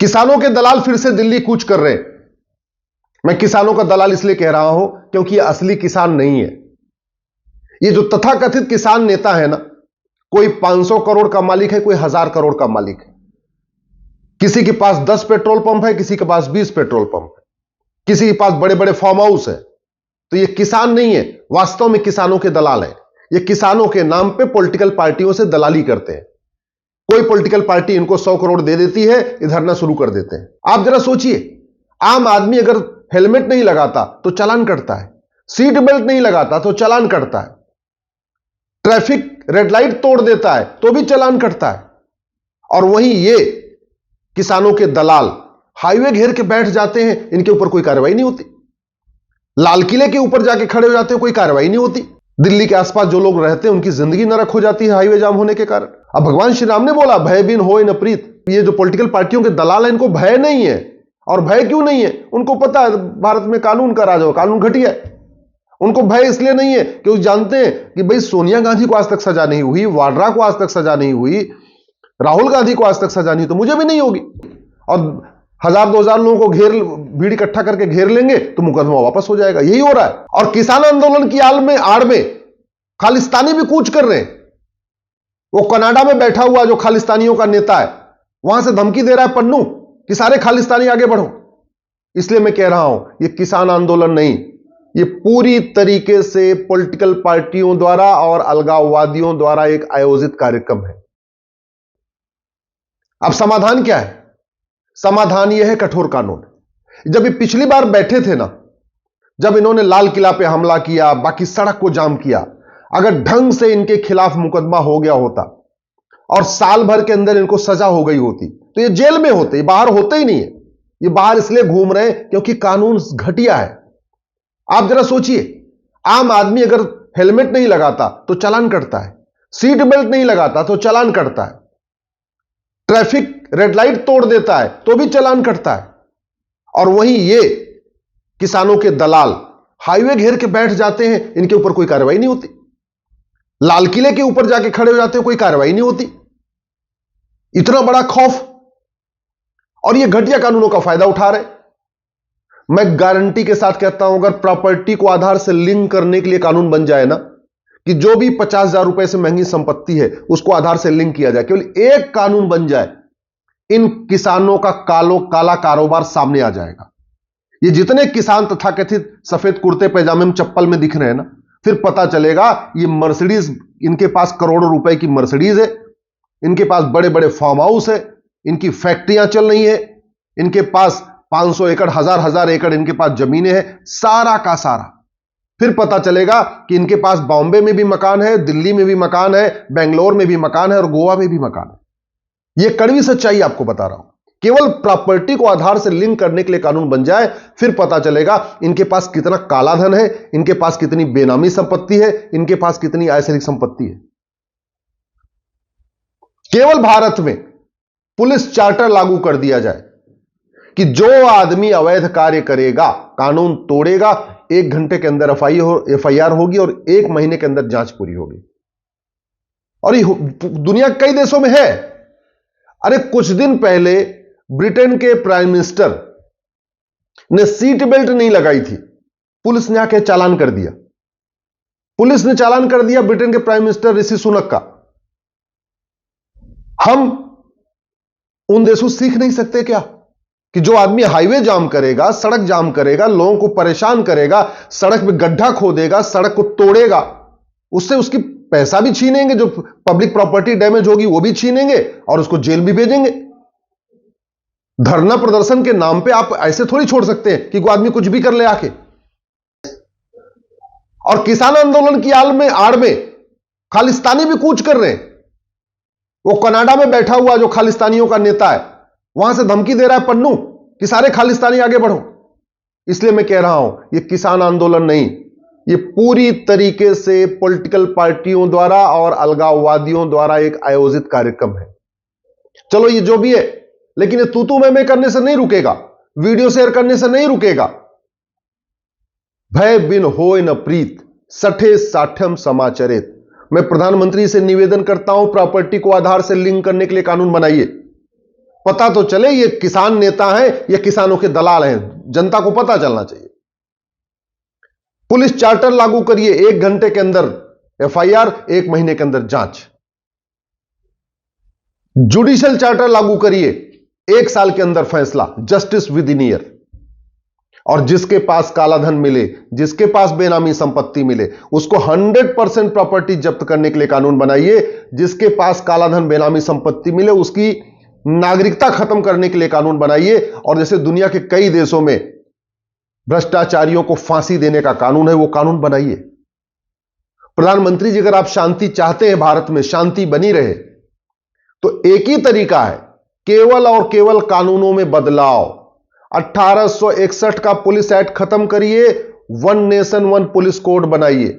किसानों के दलाल फिर से दिल्ली कूच कर रहे हैं। मैं किसानों का दलाल इसलिए कह रहा हूं क्योंकि ये असली किसान नहीं है। ये जो तथाकथित किसान नेता है ना, कोई 500 करोड़ का मालिक है, कोई 1000 करोड़ का मालिक है। किसी के पास 10 पेट्रोल पंप है, किसी के पास 20 पेट्रोल पंप है, किसी के पास बड़े बड़े फार्म हाउस है। तो ये किसान नहीं है, वास्तव में किसानों के दलाल है। ये किसानों के नाम पे पॉलिटिकल पार्टियों से दलाली करते हैं। कोई पॉलिटिकल पार्टी इनको 100 करोड़ दे देती है, ये धरना शुरू कर देते हैं। आप जरा सोचिए, आम आदमी अगर हेलमेट नहीं लगाता तो चालान कटता है, सीट बेल्ट नहीं लगाता तो चालान कटता है, ट्रैफिक रेड लाइट तोड़ देता है तो भी चालान कटता है। और वहीं ये किसानों के दलाल हाईवे घेर के बैठ जाते हैं, इनके ऊपर कोई कार्रवाई नहीं होती। लाल किले के ऊपर जाके खड़े हो जाते हैं, कोई कार्रवाई नहीं होती। दिल्ली के आसपास जो लोग रहते हैं उनकी जिंदगी नरक हो जाती है हाईवे जाम होने के कारण। अब भगवान श्री राम ने बोला, भय बिन होय न प्रीत। ये जो पॉलिटिकल पार्टियों के दलाल हैं, इनको भय नहीं है। और भय क्यों नहीं है? उनको पता है भारत में कानून का राज हो, कानून घटिया है। उनको भय इसलिए नहीं है कि वो जानते हैं कि भाई सोनिया गांधी को आज तक सजा नहीं हुई, वाड्रा को आज तक सजा नहीं हुई, राहुल गांधी को आज तक सजा नहीं, तो मुझे भी नहीं होगी। और 1000-2000 लोगों को घेर, भीड़ इकट्ठा करके घेर लेंगे तो मुकदमा वापस हो जाएगा। यही हो रहा है। और किसान आंदोलन की आड़ में खालिस्तानी भी कूच कर रहे हैं। वो कनाडा में बैठा हुआ जो खालिस्तानियों का नेता है, वहां से धमकी दे रहा है पन्नू कि सारे खालिस्तानी आगे बढ़ो। इसलिए मैं कह रहा हूं, ये किसान आंदोलन नहीं, ये पूरी तरीके से पॉलिटिकल पार्टियों द्वारा और अलगाववादियों द्वारा एक आयोजित कार्यक्रम है। अब समाधान क्या है? समाधान यह है कठोर कानून। जब ये पिछली बार बैठे थे ना, जब इन्होंने लाल किला पे हमला किया, बाकी सड़क को जाम किया, अगर ढंग से इनके खिलाफ मुकदमा हो गया होता और साल भर के अंदर इनको सजा हो गई होती तो ये जेल में होते, ये बाहर होते ही नहीं है। ये बाहर इसलिए घूम रहे हैं क्योंकि कानून घटिया है। आप जरा सोचिए, आम आदमी अगर हेलमेट नहीं लगाता तो चालान कटता है, सीट बेल्ट नहीं लगाता तो चालान कटता है, ट्रैफिक रेड लाइट तोड़ देता है तो भी चालान कटता है। और वहीं ये किसानों के दलाल हाईवे घेर के बैठ जाते हैं, इनके ऊपर कोई कार्रवाई नहीं होती। लाल किले के ऊपर जाके खड़े हो जाते हैं, कोई कार्रवाई नहीं होती। इतना बड़ा खौफ, और ये घटिया कानूनों का फायदा उठा रहे। मैं गारंटी के साथ कहता हूं, अगर प्रॉपर्टी को आधार से लिंक करने के लिए कानून बन जाए ना, कि जो भी 50,000 रुपए से महंगी संपत्ति है उसको आधार से लिंक किया जाए, केवल एक कानून बन जाए, इन किसानों का काला कारोबार सामने आ जाएगा। ये जितने किसान तथाकथित सफेद कुर्ते पैजामे में चप्पल में दिख रहे हैं ना, फिर पता चलेगा ये मर्सिडीज, इनके पास करोड़ों रुपए की मर्सिडीज है, इनके पास बड़े बड़े फार्म हाउस है, इनकी फैक्ट्रियां चल रही है, इनके पास 500 एकड़, हजार एकड़ इनके पास जमीनें हैं, सारा का सारा। फिर पता चलेगा कि इनके पास बॉम्बे में भी मकान है, दिल्ली में भी मकान है, बेंगलोर में भी मकान है और गोवा में भी मकान है। यह कड़वी सच्चाई आपको बता रहा हूं। केवल प्रॉपर्टी को आधार से लिंक करने के लिए कानून बन जाए, फिर पता चलेगा इनके पास कितना काला धन है, इनके पास कितनी बेनामी संपत्ति है, इनके पास कितनी अवैधानिक संपत्ति है। केवल भारत में पुलिस चार्टर लागू कर दिया जाए कि जो आदमी अवैध कार्य करेगा, कानून तोड़ेगा, 1 घंटे के अंदर FIR होगी और 1 महीने के अंदर जांच पूरी होगी। और ये दुनिया के कई देशों में है। अरे कुछ दिन पहले ब्रिटेन के प्राइम मिनिस्टर ने सीट बेल्ट नहीं लगाई थी, पुलिस ने आके चालान कर दिया। पुलिस ने चालान कर दिया ब्रिटेन के प्राइम मिनिस्टर ऋषि सुनक का। हम उन देशों से सीख नहीं सकते क्या कि जो आदमी हाईवे जाम करेगा, सड़क जाम करेगा, लोगों को परेशान करेगा, सड़क में गड्ढा खोदेगा, सड़क को तोड़ेगा, उससे उसकी पैसा भी छीनेंगे, जो पब्लिक प्रॉपर्टी डैमेज होगी वो भी छीनेंगे और उसको जेल भी भेजेंगे। धरना प्रदर्शन के नाम पे आप ऐसे थोड़ी छोड़ सकते हैं कि कोई आदमी कुछ भी कर ले आके। और किसान आंदोलन की आड़ में खालिस्तानी भी कूच कर रहे हैं। वो कनाडा में बैठा हुआ जो खालिस्तानियों का नेता है, वहां से धमकी दे रहा है पन्नू कि सारे खालिस्तानी आगे बढ़ो। इसलिए मैं कह रहा हूं, ये किसान आंदोलन नहीं, ये पूरी तरीके से पॉलिटिकल पार्टियों द्वारा और अलगाववादियों द्वारा एक आयोजित कार्यक्रम है। चलो ये जो भी है, लेकिन ये तू मैं करने से नहीं रुकेगा, वीडियो शेयर करने से नहीं रुकेगा। भय बिन होय न प्रीत, सठे साठ्यम समाचरित। मैं प्रधानमंत्री से निवेदन करता हूं, प्रॉपर्टी को आधार से लिंक करने के लिए कानून बनाइए। पता तो चले ये किसान नेता हैं या किसानों के दलाल हैं, जनता को पता चलना चाहिए। पुलिस चार्टर लागू करिए, 1 घंटे के अंदर एफआईआर, 1 महीने के अंदर जांच। जुडिशियल चार्टर लागू करिए, 1 साल के अंदर फैसला, जस्टिस विद इन ईयर। और जिसके पास कालाधन मिले, जिसके पास बेनामी संपत्ति मिले, उसको 100% प्रॉपर्टी जब्त करने के लिए कानून बनाइए। जिसके पास कालाधन बेनामी संपत्ति मिले उसकी नागरिकता खत्म करने के लिए कानून बनाइए। और जैसे दुनिया के कई देशों में भ्रष्टाचारियों को फांसी देने का कानून है, वो कानून बनाइए। प्रधानमंत्री जी, अगर आप शांति चाहते हैं, भारत में शांति बनी रहे, तो एक ही तरीका है, केवल और केवल कानूनों में बदलाव। 1861 का पुलिस एक्ट खत्म करिए, 1 नेशन 1 पुलिस कोड बनाइए।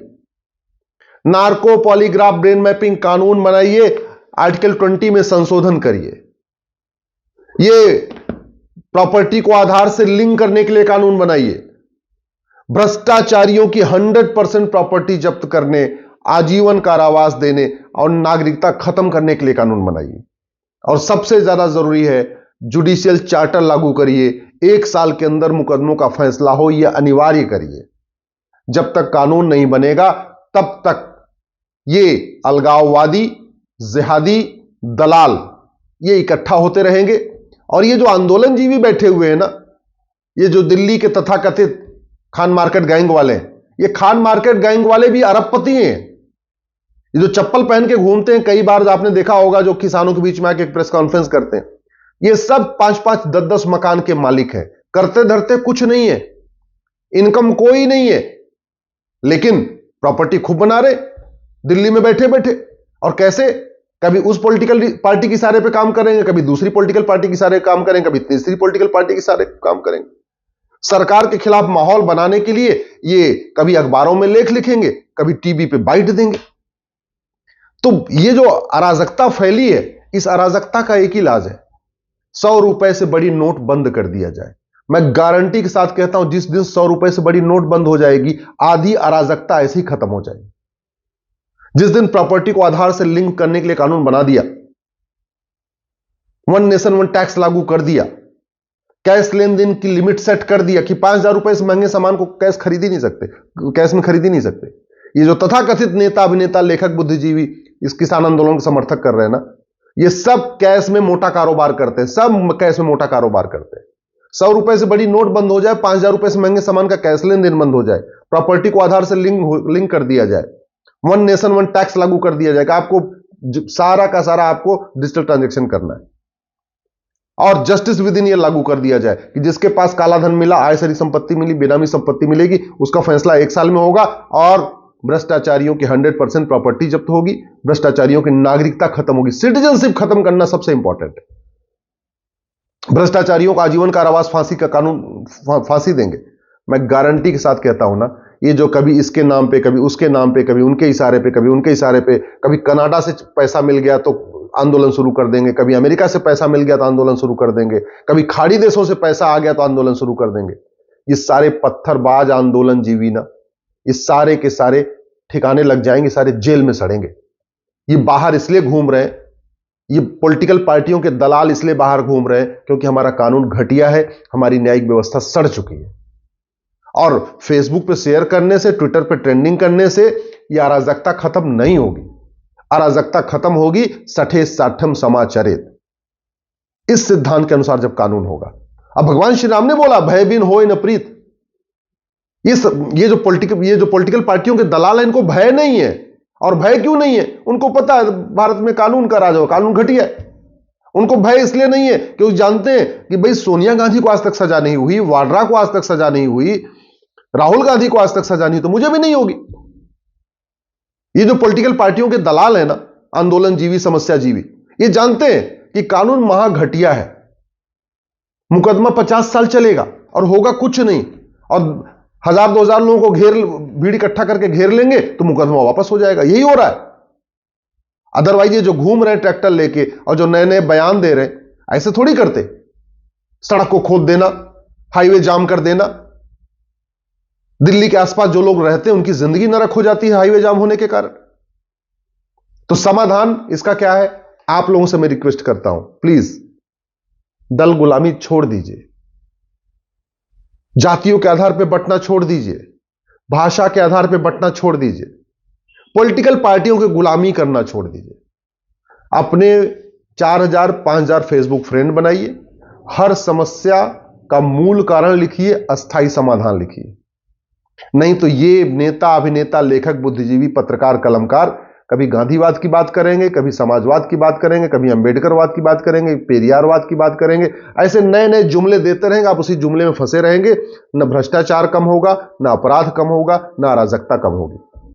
नार्को पॉलीग्राफ ब्रेन मैपिंग कानून बनाइए, आर्टिकल 20 में संशोधन करिए। ये प्रॉपर्टी को आधार से लिंक करने के लिए कानून बनाइए। भ्रष्टाचारियों की 100% प्रॉपर्टी जब्त करने, आजीवन कारावास देने और नागरिकता खत्म करने के लिए कानून बनाइए। और सबसे ज्यादा जरूरी है, जुडिशियल चार्टर लागू करिए, 1 साल के अंदर मुकदमों का फैसला हो, यह अनिवार्य करिए। जब तक कानून नहीं बनेगा तब तक ये अलगाववादी, जिहादी, दलाल ये इकट्ठा होते रहेंगे। और ये जो आंदोलनजीवी बैठे हुए हैं ना, ये जो दिल्ली के तथाकथित खान मार्केट गैंग वाले हैं, ये खान मार्केट गैंग वाले भी अरबपति हैं। ये जो चप्पल पहन के घूमते हैं, कई बार आपने देखा होगा, जो किसानों के बीच में आके एक प्रेस कॉन्फ्रेंस करते हैं, ये सब 5-5, 10-10 मकान के मालिक हैं। करते धरते कुछ नहीं है, इनकम कोई नहीं है, लेकिन प्रॉपर्टी खूब बना रहे दिल्ली में बैठे बैठे। और कैसे, कभी उस पॉलिटिकल पार्टी की इशारे पे काम करेंगे, कभी दूसरी पॉलिटिकल पार्टी की इशारे काम करेंगे, कभी तीसरी पॉलिटिकल पार्टी की इशारे काम करेंगे। सरकार के खिलाफ माहौल बनाने के लिए ये कभी अखबारों में लेख लिखेंगे, कभी टीवी पे बाइट देंगे। तो ये जो अराजकता फैली है, इस अराजकता का एक ही इलाज है, 100 रुपए से बड़ी नोट बंद कर दिया जाए। मैं गारंटी के साथ कहता हूं, जिस दिन 100 रुपए से बड़ी नोट बंद हो जाएगी, आधी अराजकता ऐसे ही खत्म हो जाएगी। जिस दिन प्रॉपर्टी को आधार से लिंक करने के लिए कानून बना दिया, 1 नेशन 1 टैक्स लागू कर दिया, कैश लेन देन की लिमिट सेट कर दिया कि 5,000 रुपए से महंगे सामान को कैश खरीद ही नहीं सकते, कैश में खरीद ही नहीं सकते। ये जो तथाकथित नेता, अभिनेता, लेखक, बुद्धिजीवी इस किसान आंदोलन के समर्थक कर रहे हैं ना, ये सब कैश में मोटा कारोबार करते हैं, सब कैश में मोटा कारोबार करते हैं। 100 रुपए से बड़ी नोट बंद हो जाए, 5,000 रुपए से महंगे सामान का कैश लेन देन बंद हो जाए, प्रॉपर्टी को आधार से लिंक कर दिया जाए, 1 नेशन 1 टैक्स लागू कर दिया जाएगा। आपको सारा का सारा आपको डिजिटल ट्रांजैक्शन करना है। और जस्टिस विद इन ईयर लागू कर दिया जाए कि जिसके पास कालाधन मिला, आयसरी संपत्ति मिली, बेनामी संपत्ति मिलेगी, उसका फैसला 1 साल में होगा। और भ्रष्टाचारियों की 100% प्रॉपर्टी जब्त होगी, भ्रष्टाचारियों की नागरिकता खत्म होगी। सिटीजनशिप खत्म करना सबसे इंपॉर्टेंट है। भ्रष्टाचारियों को आजीवन कारावास, फांसी का कानून, फांसी देंगे। मैं गारंटी के साथ कहता हूं ना, ये जो कभी इसके नाम पे, कभी उसके नाम पे, कभी उनके इशारे पे, कभी उनके इशारे पे, कभी कनाडा से पैसा मिल गया तो आंदोलन शुरू कर देंगे, कभी अमेरिका से पैसा मिल गया तो आंदोलन शुरू कर देंगे, कभी खाड़ी देशों से पैसा आ गया तो आंदोलन शुरू कर देंगे। ये सारे पत्थरबाज आंदोलन जीवी ना, ये सारे के सारे ठिकाने लग जाएंगे, सारे जेल में सड़ेंगे। ये बाहर इसलिए घूम रहे हैं, ये पॉलिटिकल पार्टियों के दलाल इसलिए बाहर घूम रहे हैं क्योंकि हमारा कानून घटिया है, हमारी न्यायिक व्यवस्था सड़ चुकी है। और फेसबुक पे शेयर करने से, ट्विटर पे ट्रेंडिंग करने से यह अराजकता खत्म नहीं होगी। अराजकता खत्म होगी सठे साठम समाचरित, इस सिद्धांत के अनुसार जब कानून होगा। अब भगवान श्री राम ने बोला, भय बिन होय न प्रीत। ये जो पॉलिटिकल पार्टियों के दलाल हैं, इनको भय नहीं है। और भय क्यों नहीं है? उनको पता है भारत में कानून का राज हो, कानून घटिया है। उनको भय इसलिए नहीं है क्योंकि जानते हैं कि भाई सोनिया गांधी को आज तक सजा नहीं हुई, वाड्रा को आज तक सजा नहीं हुई, राहुल गांधी को आज तक सजा नहीं, तो मुझे भी नहीं होगी। ये जो पॉलिटिकल पार्टियों के दलाल है ना, आंदोलन जीवी, समस्या जीवी, ये जानते हैं कि कानून महा घटिया है। मुकदमा 50 साल चलेगा और होगा कुछ नहीं, और 1000-2000 लोगों को भीड़ इकट्ठा करके घेर लेंगे तो मुकदमा वापस हो जाएगा। यही हो रहा है। अदरवाइज ये जो घूम रहे हैं ट्रैक्टर लेके और जो नए नए बयान दे रहे हैं, ऐसे थोड़ी करते। सड़क को खोद देना, हाईवे जाम कर देना, दिल्ली के आसपास जो लोग रहते हैं उनकी जिंदगी नरक हो जाती है हाईवे जाम होने के कारण। तो समाधान इसका क्या है? आप लोगों से मैं रिक्वेस्ट करता हूं, प्लीज दल गुलामी छोड़ दीजिए, जातियों के आधार पर बंटना छोड़ दीजिए, भाषा के आधार पर बंटना छोड़ दीजिए, पॉलिटिकल पार्टियों की गुलामी करना छोड़ दीजिए। अपने 4000 5000 फेसबुक फ्रेंड बनाइए, हर समस्या का मूल कारण लिखिए, अस्थायी समाधान लिखिए। नहीं तो ये नेता, अभिनेता, लेखक, बुद्धिजीवी, पत्रकार, कलमकार कभी गांधीवाद की बात करेंगे, कभी समाजवाद की बात करेंगे, कभी अंबेडकरवाद की बात करेंगे, पेरियारवाद की बात करेंगे। ऐसे नए नए जुमले देते रहेंगे, आप उसी जुमले में फंसे रहेंगे। न भ्रष्टाचार कम होगा, न अपराध कम होगा, न अराजकता कम होगी।